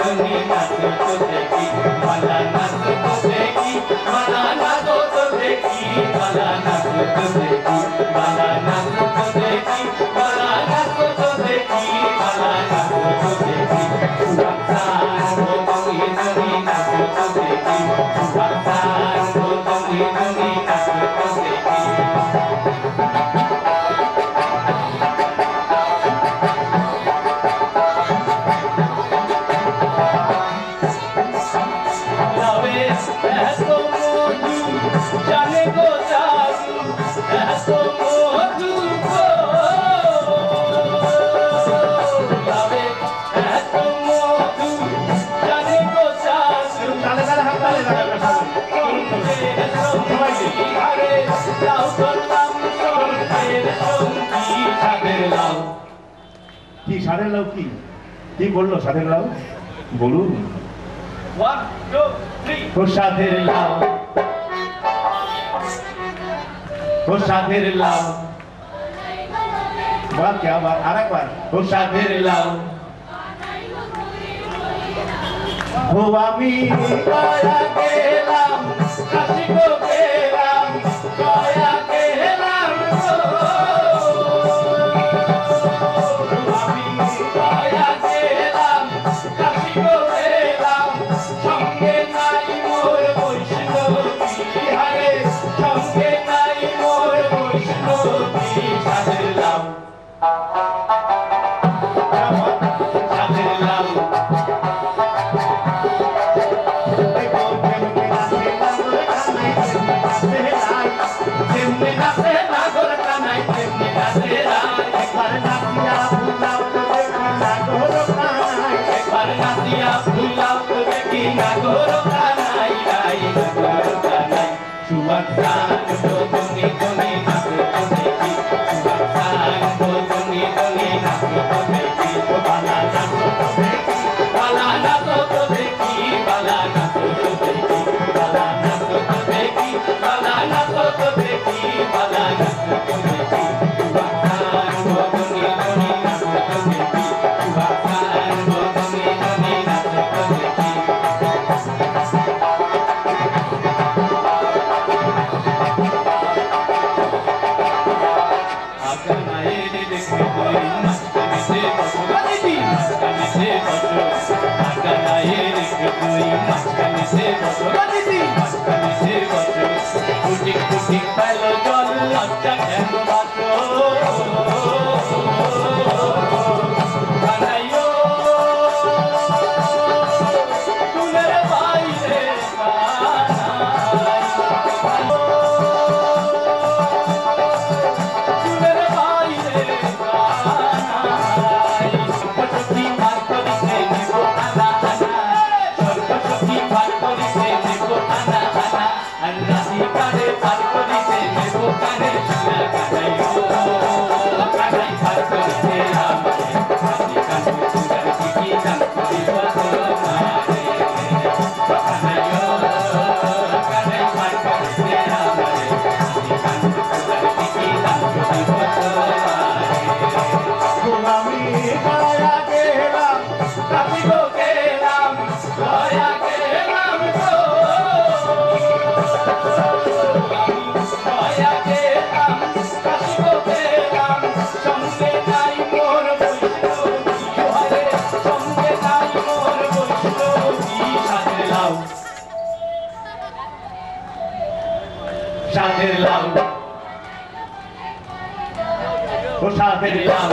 धुनी नाचो तो देखी भला नाचो तो देखी भला नाचो तो देखी भला नाचो तो देखी भला नाचो तो देखी भला नाचो तो देखी भला नाचो तो देखी सुबहान हो धुनी धुनी नाचो तो देखी सुबहान हो धुनी धुनी नाचो तो देखी जाने को जादू ऐसो मधु को लावे ऐसो मधु जाने को जादू ताले ताले हाथ ताले लगा अरे लाओ करलाम सोनकेर সঙ্গী সাদের লাউ কি সাদের লাউ কি বললো সাদের লাউ বলুন 1 2 3 ও সাদের লাউ ও সাদের লাউ বাহ কি বাত আরেকবার ও সাদের লাউ ও আমি কয়া গেলাম কাশি গো গেলাম কয়া গেলাম আমি কয়া গেলাম কাশি গো গেলাম সঙ্গে নাই মোর বৈষ্ণবী হারে সঙ্গে নাই মোর বৈষ্ণবী সাদের লাউ সাদের লাউ তেমনি নাচে নাগর কানাই তেমনি নাচে রাই একবার নাচিয়া ভুলাও তো দেখি নাগর কানাই একবার নাচিয়া ভুলাও তো দেখি নাগর কানাই রাই নাগর কানাই সুবহান গো ধুনি ধুনি নাচো তো দেখি সুবহান গো ধুনি ধুনি নাচো তো দেখি বালা নাচো তো দেখি বালা নাচো তো দেখি বালা নাচো তো দেখি বালা নাচো তো দেখি বালা নাচো তো দেখি বালা নাচো তো দেখি সুবহান গো ধুনি ধুনি নাচো তো দেখি সুবহান গো ধুনি ধুনি নাচো তো দেখি সাদের লাউ ও সাদের লাউ